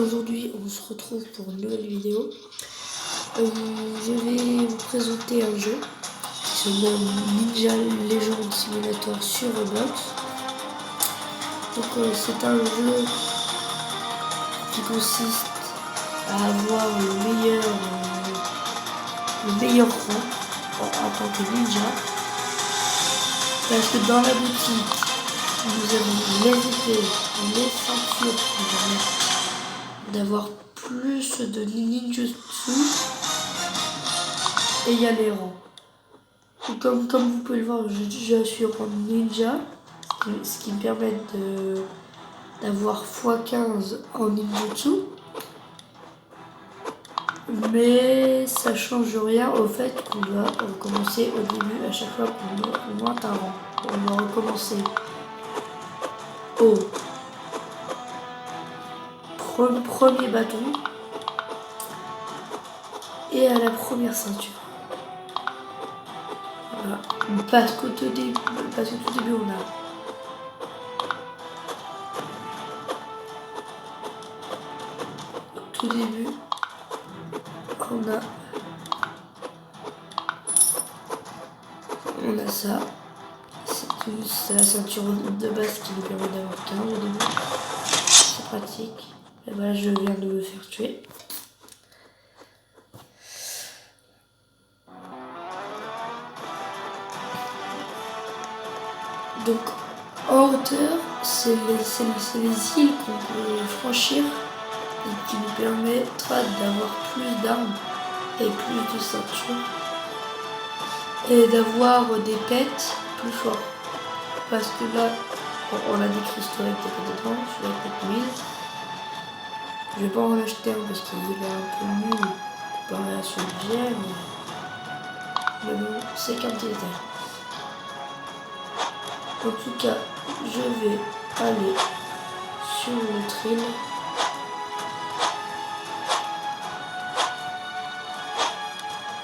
aujourd'hui on se retrouve pour une nouvelle vidéo. Je vais vous présenter un jeu qui se nomme Ninja Legend Simulator sur Roblox. Donc c'est un jeu qui consiste à avoir le meilleur rang en tant que ninja. Parce que dans la boutique, nous avons les épées, les ceintures qui permettent d'avoir plus de ninjutsu, et il y a les rangs. Et comme vous pouvez le voir, je suis en ninja, ce qui me permet d'avoir x15 en ninjutsu. Mais ça change rien au fait qu'on doit recommencer au début à chaque fois qu'on monte un rang. On doit recommencer au premier bâton et à la première ceinture. Voilà. Parce qu'au tout début on a on a ça. C'est la ceinture de base qui nous permet d'avoir 15 au début. C'est pratique. Et voilà, je viens de me faire tuer. Donc en hauteur, c'est les îles qu'on peut franchir et qui nous permettra d'avoir plus d'armes et plus de ceintures et d'avoir des pets plus forts. Parce que là, on a des cristaux avec des pets dedans, je vais mettre 1000. Je vais pas en acheter un parce qu'il est un peu nul comparé à celui que j'ai, mais bon, c'est quantitaire. En tout cas, je vais aller sur notre île.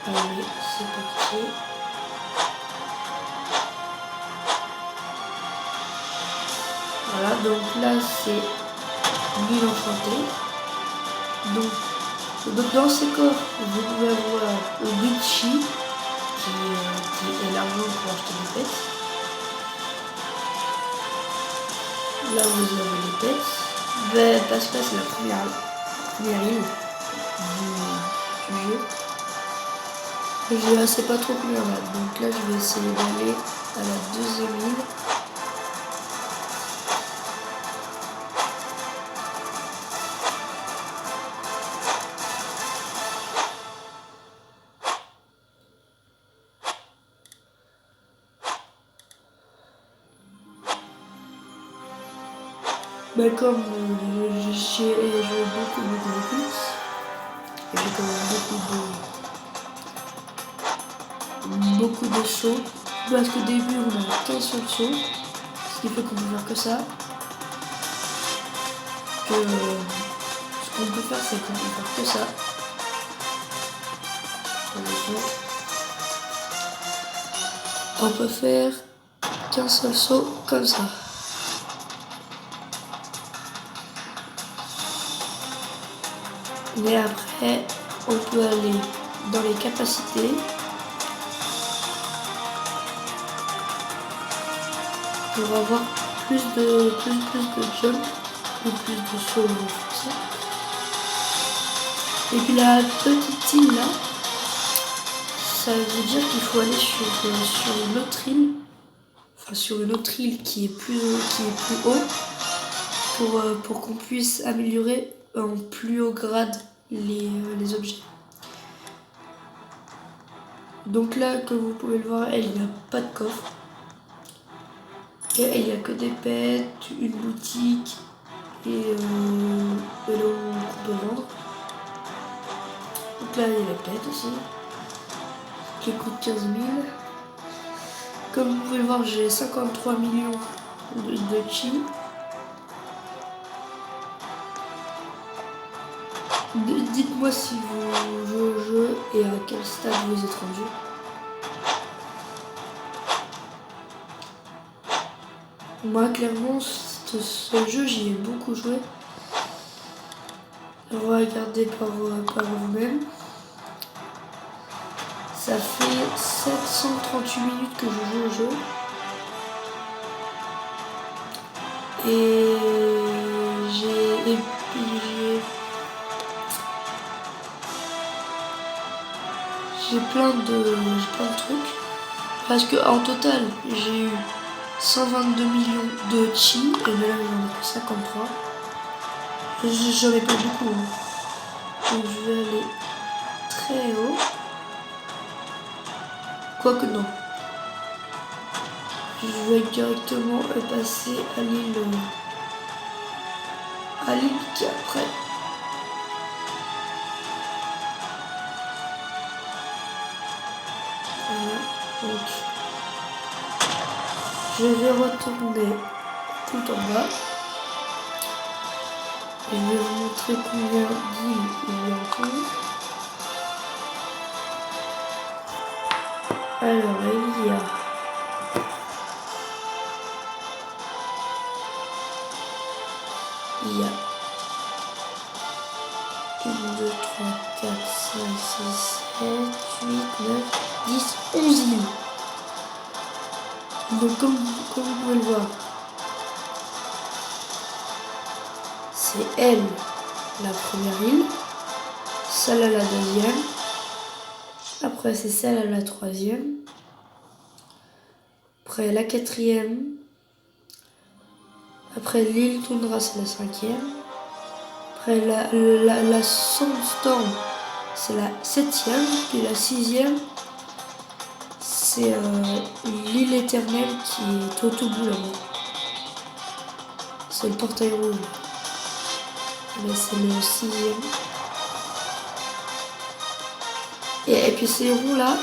Allez, c'est parti. Voilà, donc là c'est l'île enchantée. Donc dans ces coffres, vous pouvez avoir le Gucci qui est l'argent pour acheter des pets. Là vous avez les pets. Parce que c'est la première île du jeu. Je sais pas trop combien là. Donc là je vais essayer d'aller à la deuxième île. Mais comme j'ai joué beaucoup, et j'ai quand même beaucoup de sauts, parce qu'au début on a 15 sauts, ce qui fait qu'on peut faire que ça. Ce qu'on peut faire, c'est qu'on peut faire que ça. On peut faire qu'un seul saut comme ça. Mais après, on peut aller dans les capacités. Pour avoir plus de jump ou plus de saut renforcé. Et puis la petite île là, ça veut dire qu'il faut aller sur une autre île. Enfin sur une autre île qui est plus haut pour qu'on puisse améliorer en plus haut grade les objets. Donc là, comme vous pouvez le voir, il n'y a pas de coffre. Et il n'y a que des pets, une boutique et l'eau qu'on peut vendre. Donc là, il y a les pets aussi, qui coûtent 15 000. Comme vous pouvez le voir, j'ai 53 millions de chi. Dites-moi si vous jouez au jeu et à quel stade vous êtes rendu. Moi, clairement, ce jeu, j'y ai beaucoup joué. regardez par vous-même. Ça fait 738 minutes que je joue au jeu. Et j'ai plein de trucs. Parce que en total, j'ai eu 122 millions de chi. Et là, j'en ai que 53. J'en ai pas beaucoup. Hein. Donc je vais aller très haut. Quoique non. Je vais directement passer à l'île qui est après. Voilà. Donc je vais retourner tout en bas. Je vais vous montrer combien d'îles il y a encore. Alors il y a Il y a 1, 2, 3, 4, 5, 6, 7, 8, 9, 10, 11 îles. Donc comme vous pouvez le voir, c'est elle la première île, celle-là la deuxième, après c'est celle-là la troisième, après la quatrième, après l'île Toundra c'est la cinquième, après la Sandstorm c'est la septième, puis la sixième c'est l'île éternelle qui est au tout bout là-bas. C'est le portail rouge. Là c'est le sixième. Et puis ces ronds là,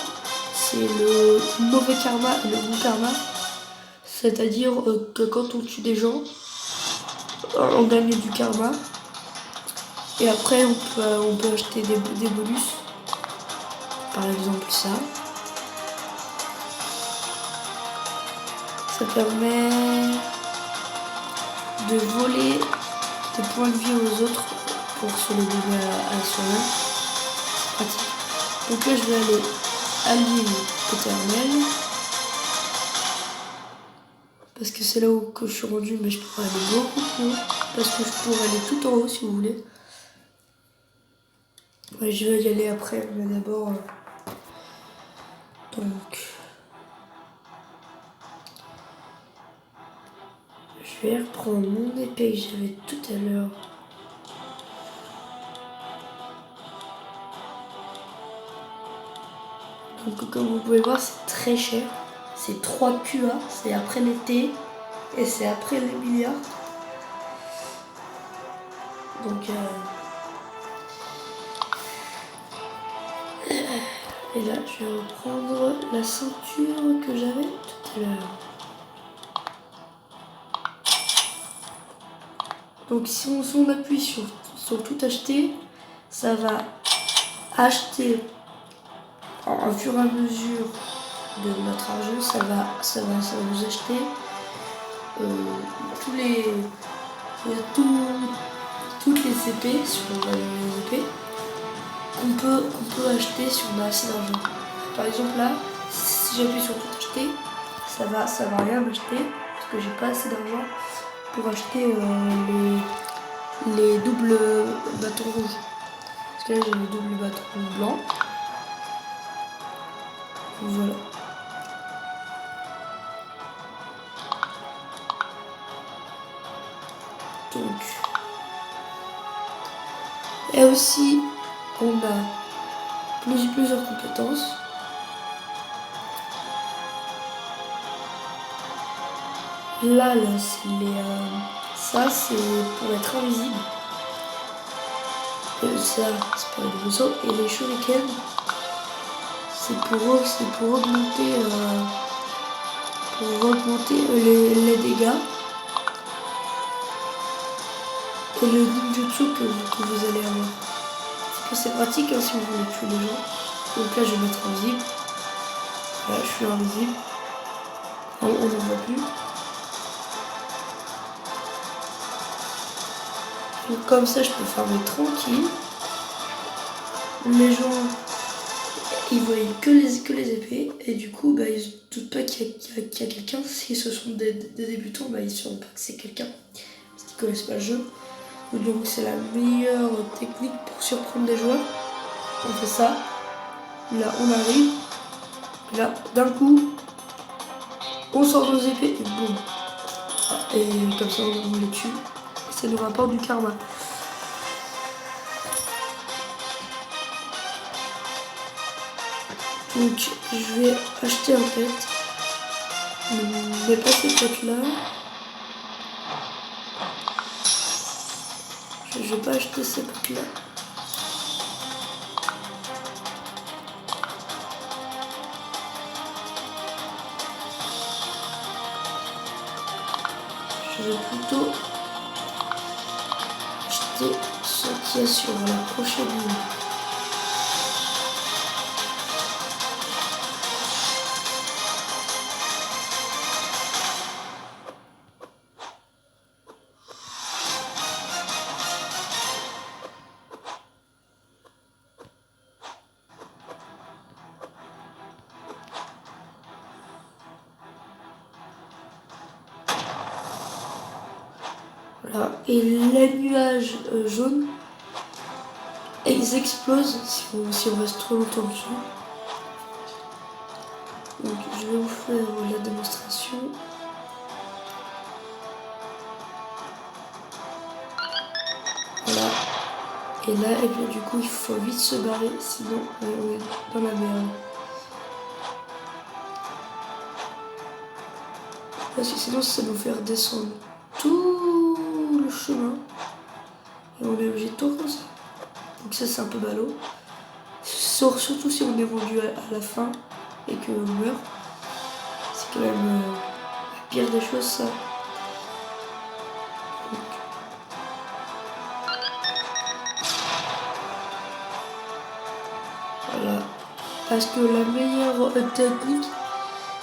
c'est le mauvais karma et le bon karma. C'est-à-dire que quand on tue des gens, on gagne du karma. Et après on peut acheter des bonus. Par exemple ça. Ça permet de voler des points de vie aux autres pour se les donner à soi-même. C'est pratique. Donc là je vais aller à l'île éternelle. Parce que c'est là où que je suis rendu, mais je pourrais aller beaucoup plus haut. Parce que je pourrais aller tout en haut si vous voulez. Ouais, je vais y aller après, mais d'abord... Donc... Je vais reprendre mon épée que j'avais tout à l'heure. Donc comme vous pouvez voir, c'est très cher. C'est 3 QA, c'est après les T et c'est après les milliards. Donc et là je vais reprendre la ceinture que j'avais tout à l'heure. Donc si on appuie sur tout acheter, ça va acheter au fur et à mesure de notre argent, ça va nous acheter toutes les épées, si on va les épées, qu'on peut acheter si on a assez d'argent. Par exemple là, si j'appuie sur tout acheter, ça va rien m'acheter parce que j'ai pas assez d'argent pour acheter les doubles bâtons rouges. Parce que là j'ai les doubles bâtons blancs. Voilà. Donc, et aussi, on a plusieurs compétences. Là c'est ça c'est pour être invisible. Ça, c'est pour les vaisseaux. Et les shurikens, c'est pour augmenter les dégâts. Et le ninjutsu que vous allez avoir. C'est pratique hein, si vous voulez tuer les gens. Donc là je vais mettre invisible. Là je suis invisible. On ne voit plus. Donc comme ça, je peux farmer tranquille. Les gens, ils voient que les épées. Et du coup, bah, ils ne doutent pas qu'il y a quelqu'un. Si ce sont des débutants, bah, ils ne sauront pas que c'est quelqu'un. Parce qu'ils ne connaissent pas le jeu. Donc c'est la meilleure technique pour surprendre les joueurs. On fait ça. Là, on arrive. Là, d'un coup, on sort nos épées et boum. Et comme ça, on les tue. Et ça nous rapporte du karma. Donc, je vais acheter un pet. Mais pas ces pets là. Je vais pas acheter ces pets là. Je vais plutôt acheter ce qu'il y a sur la prochaine ligne. Voilà. Et les nuages jaunes, ils explosent si on reste trop longtemps dessus. Donc je vais vous faire la démonstration. Voilà. Et là, et bien, du coup, il faut vite se barrer, sinon on est dans la merde. Parce que sinon, ça va nous faire descendre tout le chemin. Et on est obligé de tout recommencer. Donc ça, c'est un peu ballot. Surtout si on est rendu à la fin et qu'on meurt. C'est quand même la pire des choses, ça. Donc, voilà. Parce que la meilleure technique,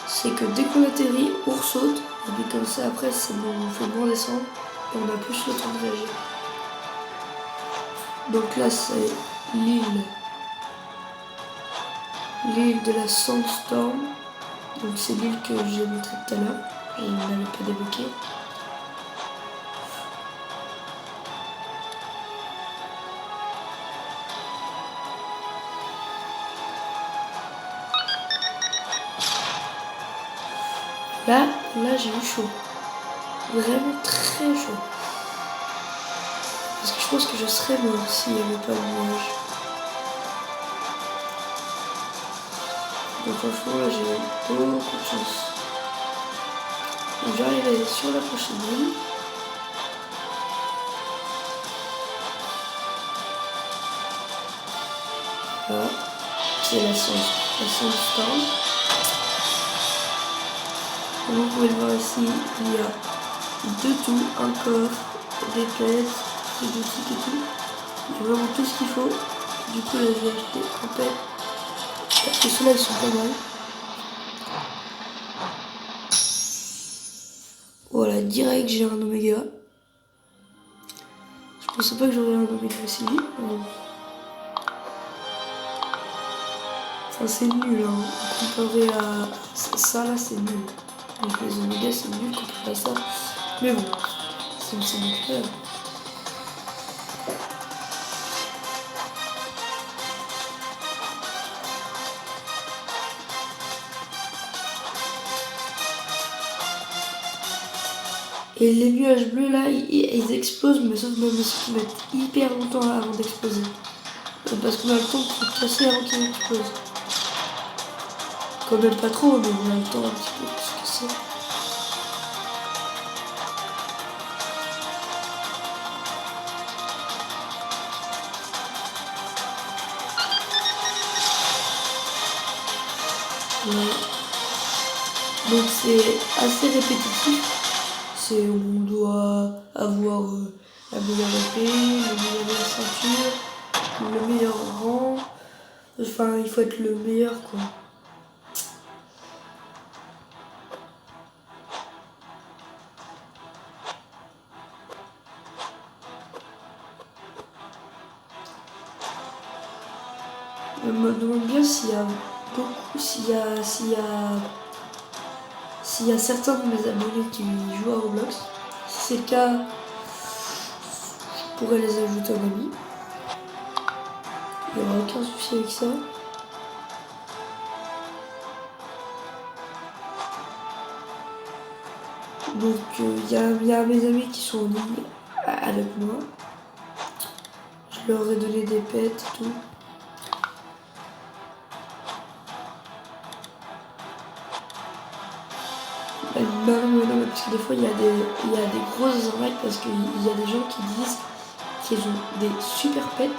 c'est que dès qu'on atterrit, on saute. Et puis comme ça, après, ça nous fait moins descendre. Et on a plus le temps de réagir. Donc là, c'est l'île de la Sandstorm. Donc c'est l'île que j'ai montré tout à l'heure. Je ne l'avais pas débloquée. Là j'ai eu chaud. Vraiment très chaud. Parce que je pense que je serais mort s'il n'y avait pas le nuage. Donc franchement là j'ai eu beaucoup de chance. Donc j'arrive sur la prochaine île. Voilà. C'est la Sandstorm. Comme vous pouvez le voir ici, il y a de tout, un coffre, des pets, des boutiques et tout. Il y a vraiment tout ce qu'il faut. Du coup là je vais acheter un pet. Parce que ceux-là ils sont pas mal. Voilà, direct j'ai un oméga. Je pensais pas que j'aurais un oméga aussi vite. Enfin c'est nul hein. Comparé à ça là c'est nul. Donc les omégas c'est nul comparé à ça. Mais bon, c'est mon frère. Et les nuages bleus là, ils explosent, mais sauf même qu'ils mettent hyper longtemps avant d'exploser. Parce qu'on a le temps de casser avant qu'ils explosent. Quand même pas trop, mais on a le temps un petit peu de se casser. Ouais. Donc c'est assez répétitif. On doit avoir la meilleure épée, la meilleure ceinture, le meilleur rang. Enfin, il faut être le meilleur quoi. Je me demande bien s'il y a certains de mes abonnés qui jouent à Roblox. Si c'est le cas, je pourrais les ajouter en ami. Il n'y aura aucun souci avec ça. Donc il y a mes amis qui sont en ligne avec moi. Je leur ai donné des pets et tout. Non, parce que des fois il y a des grosses arnaques parce qu'il y a des gens qui disent qu'ils ont des super pets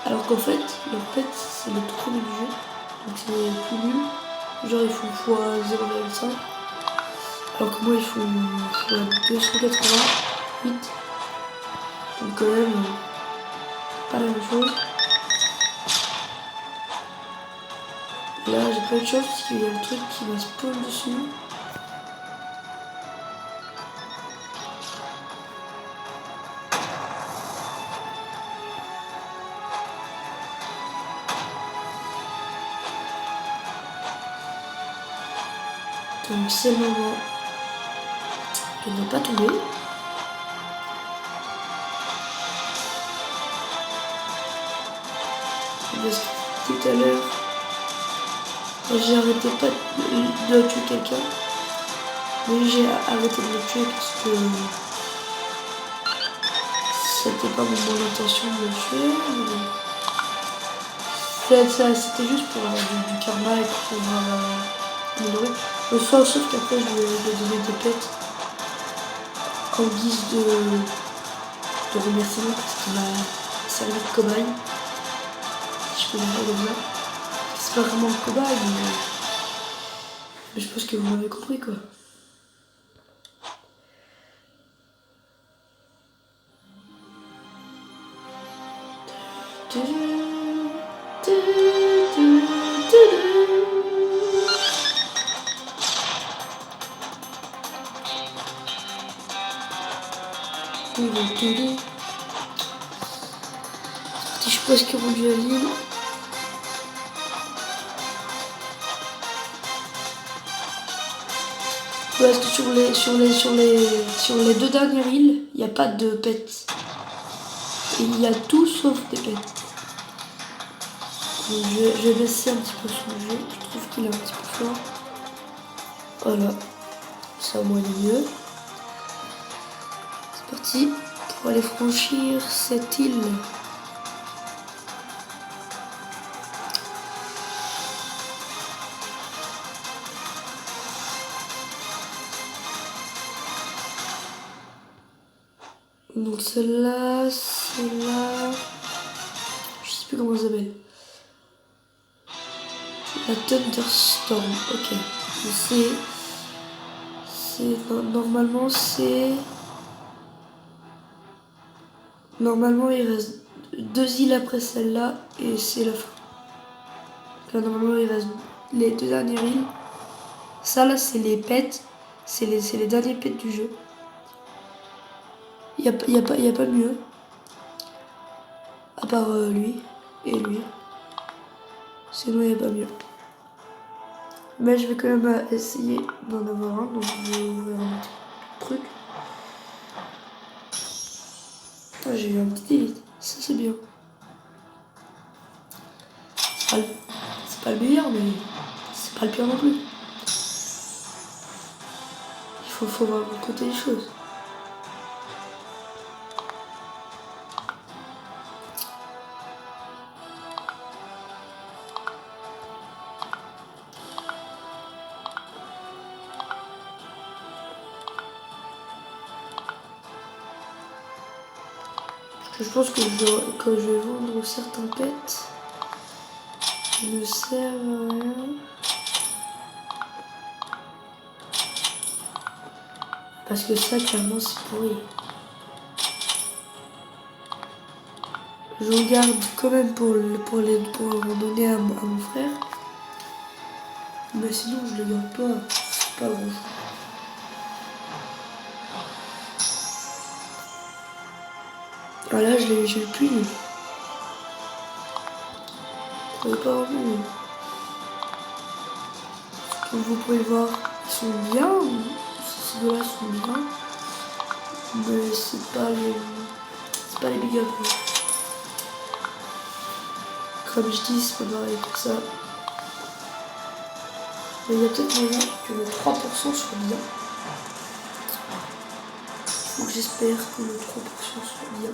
alors qu'en fait leur pet c'est le tout premier du jeu, donc c'est plus nul, genre ils font x 0,5 alors que moi ils font x 288, donc quand même pas la même chose. Là j'ai pas de chance parce qu'il y a le truc qui va spawn dessus. Donc c'est le moment de ne pas tomber. Parce que tout à l'heure, j'ai arrêté pas de tuer quelqu'un. Mais j'ai arrêté de le tuer parce que c'était pas mon intention de le tuer. C'était juste pour avoir du karma et pour pouvoir m'améliorer. Sauf qu'après je lui ai donné des pets en guise de remerciement parce qu'il m'a servi de cobaye. Si je peux le dire comme ça. C'est pas vraiment un cobaye, mais je pense que vous m'avez compris quoi. Je suis presque rendu à l'île. Parce que sur les deux dernières îles, il n'y a pas de pets. Et il y a tout sauf des pets. Donc je vais baisser un petit peu son jeu. Je trouve qu'il est un petit peu fort. Voilà. Ça au moins il est mieux. C'est parti pour aller franchir cette île. Donc celle-là, je sais plus comment ça s'appelle. La Thunderstorm, ok. Normalement il reste 2 îles après celle-là et c'est la fin. Là, normalement il reste les 2 dernières îles. Ça là c'est les pets, c'est les derniers pets du jeu. Y a pas mieux. À part lui et lui. Sinon il n'y a pas mieux. Mais je vais quand même essayer d'en avoir un, donc je vais ouvrir un petit truc. Ah, j'ai eu un petit élite, ça c'est bien. C'est pas le meilleur, mais c'est pas le pire non plus. Il faut voir le côté des choses. Je pense que quand je vais vendre certains pets, ils ne servent à rien. Parce que ça, clairement, c'est pourri. J'en garde quand même pour en donner à mon frère. Mais sinon, je les garde pas. C'est pas grand chose. Ah là, j'ai le plus nul. On n'est pas vraiment mieux. Comme vous pouvez le voir, ils sont bien. Ces deux-là sont bien. Mais c'est pas les big up. Comme je dis, c'est pas pareil pour ça. Mais il y a peut-être moyen que le 3% soit bien. Donc j'espère que le 3% soit bien.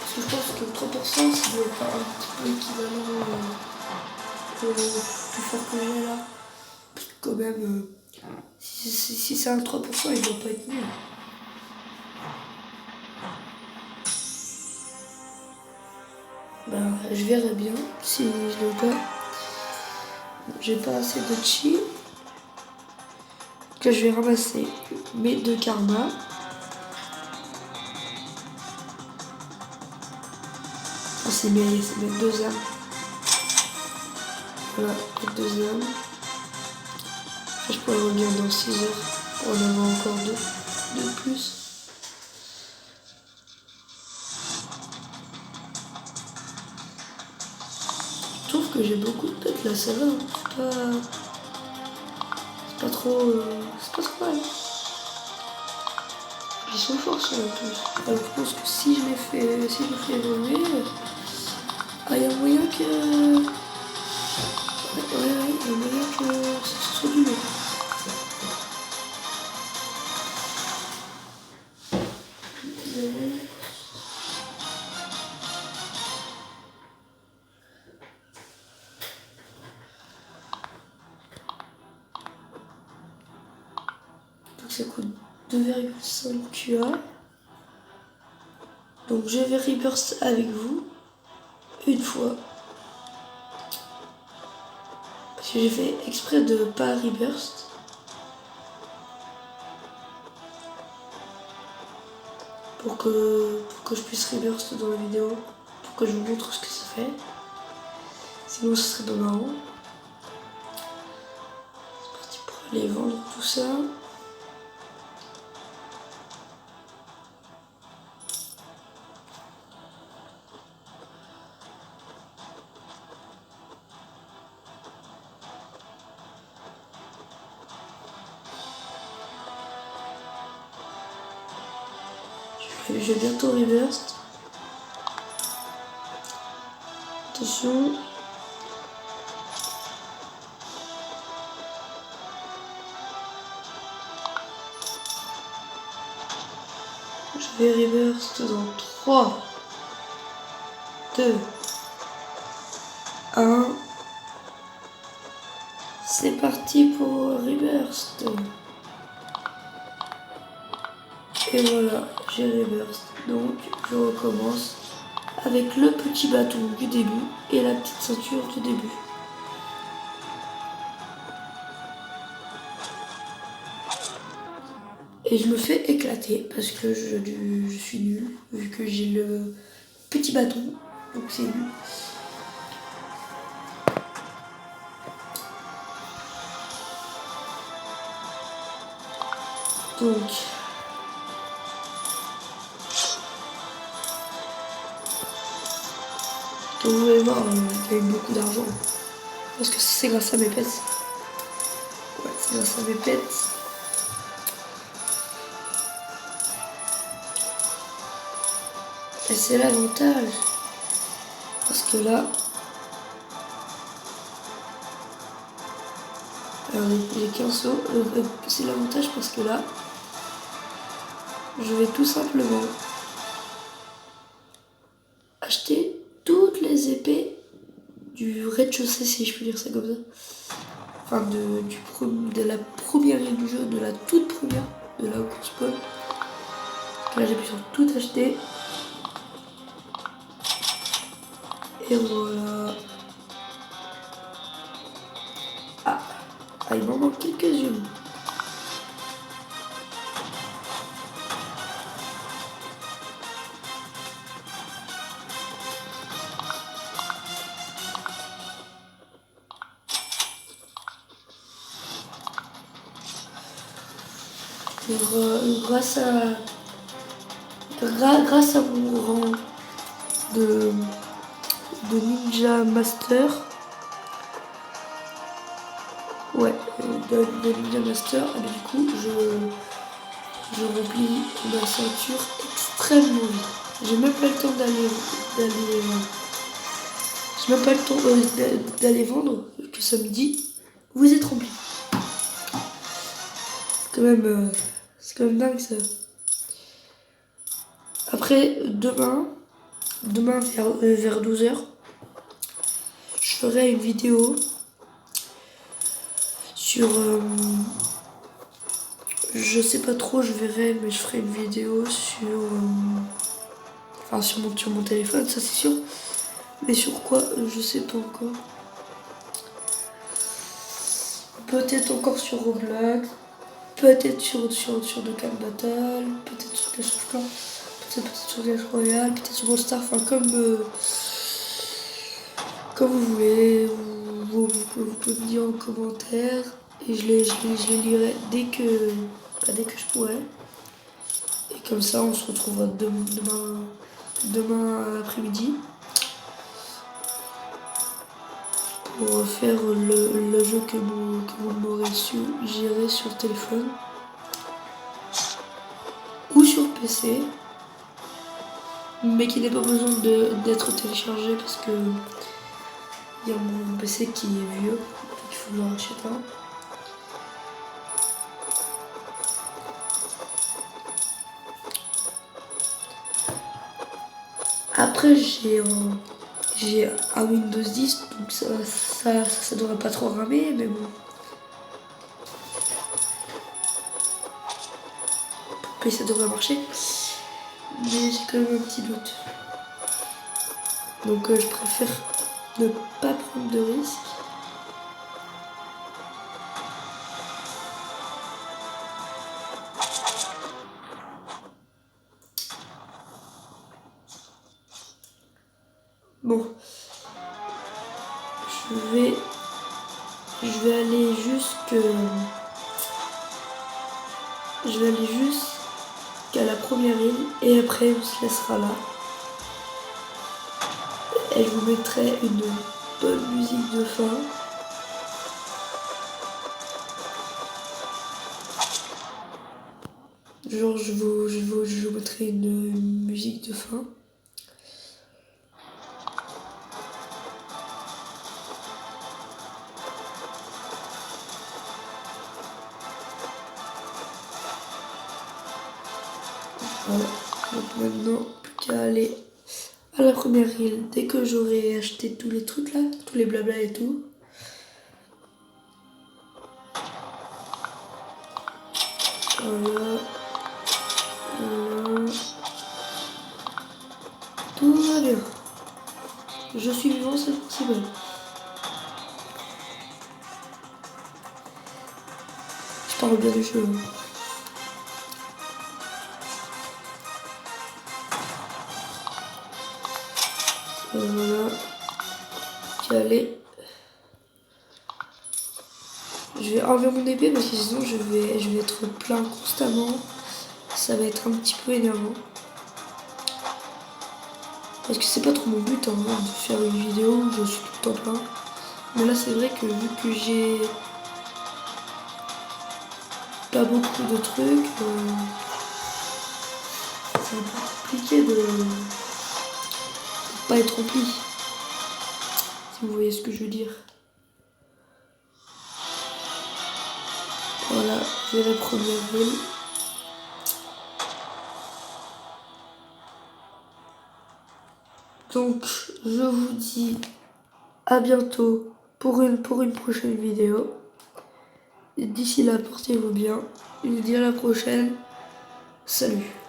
Parce que je pense que le 3% ça doit être un petit peu équivalent au plus fort que j'ai là. Parce que quand même, si c'est un 3%, il doit pas être nul. Ben, je verrai bien si je l'ai pas. J'ai pas assez de chi. Que je vais ramasser mes 2 karma. Oh, c'est mes 2 âmes. Voilà, les 2 âmes. Je pourrais revenir dans 6 heures pour en avoir encore 2 de plus. Je trouve que j'ai beaucoup de pets là, ça va. C'est pas trop mal. Ils sont forts ça en plus. Alors je pense que si je les fais évoluer, il y a moyen que. Ouais, il y a moyen que ce soit du lot. Donc ça coûte 2,5 QA. Donc je vais reburst avec vous une fois. Parce que j'ai fait exprès de pas reburst. Pour que je puisse reburst dans la vidéo. Pour que je vous montre ce que ça fait. Sinon ce serait dommage. C'est parti pour aller vendre tout ça. Je vais bientôt reburst. Attention. Je vais reburst dans 3, 2, 1. C'est parti pour reburst. Et voilà, j'ai reburst. Donc je recommence avec le petit bâton du début et la petite ceinture du début. Et je me fais éclater parce que je suis nul, vu que j'ai le petit bâton, donc c'est nul. Donc vous allez voir, il y a eu beaucoup d'argent. Parce que c'est grâce à mes pets. Ouais, c'est grâce à mes pets. Et c'est l'avantage. Parce que là... Alors j'ai 15 sauts. C'est l'avantage parce que là... Je vais tout simplement... acheter toutes les épées du rez-de-chaussée, si je peux dire ça comme ça. Enfin, de la première ligne du jeu, de la toute première, de là où on spawn. Là, j'ai pu tout acheter. Et voilà. Ah, il m'en manque quelques-unes. Grâce à mon rang de de Ninja Master. Ouais, de Ninja Master. Et du coup, je remplis ma ceinture extrêmement vite. J'ai même pas le temps j'ai même pas le temps d'aller vendre, que ça me dit, vous êtes rempli. C'est quand même dingue ça. Après, demain vers 12h, je ferai une vidéo sur... je sais pas trop, je verrai, mais je ferai une vidéo sur... enfin, sur mon téléphone, ça c'est sûr. Mais sur quoi, je sais pas encore. Peut-être encore sur Roblox, peut-être sur Dokkan Battle, peut-être sur Clash of Clans, peut-être sur Clash Royale, peut-être sur All Star, enfin comme vous voulez, vous pouvez me dire en commentaire et je les lirai dès que je pourrai. Et comme ça on se retrouvera demain après-midi pour faire le jeu que vous m'aurez suggéré sur téléphone ou sur PC, mais qui n'a pas besoin d'être téléchargé parce que il y a mon PC qui est vieux, donc il faut que j'en achète un. Après j'ai un Windows 10, donc ça devrait pas trop ramer, mais bon. Pour PC ça devrait marcher, mais j'ai quand même un petit doute. Donc je préfère ne pas prendre de risques. Bon, je vais aller jusqu'à la première île et après on se laissera là. Et je vous mettrai une bonne musique de fin. Genre je vous mettrai une musique de fin. Voilà, donc maintenant plus qu'à aller à la première île dès que j'aurai acheté tous les trucs là, tous les blabla et tout. Voilà. Voilà. Tout va bien. Je suis vivant, c'est possible. Je parle bien du jeu. Voilà. Allez. Je vais enlever mon épée parce que sinon je vais être plein constamment. Ça va être un petit peu énervant. Parce que c'est pas trop mon but de faire une vidéo où je suis tout le temps plein. Mais là c'est vrai que vu que j'ai pas beaucoup de trucs, c'est un peu compliqué de pas être rempli. Si vous voyez ce que je veux dire. Voilà, j'ai la première ville. Donc, je vous dis à bientôt pour une prochaine vidéo. D'ici là, portez-vous bien. Je vous dis à la prochaine. Salut.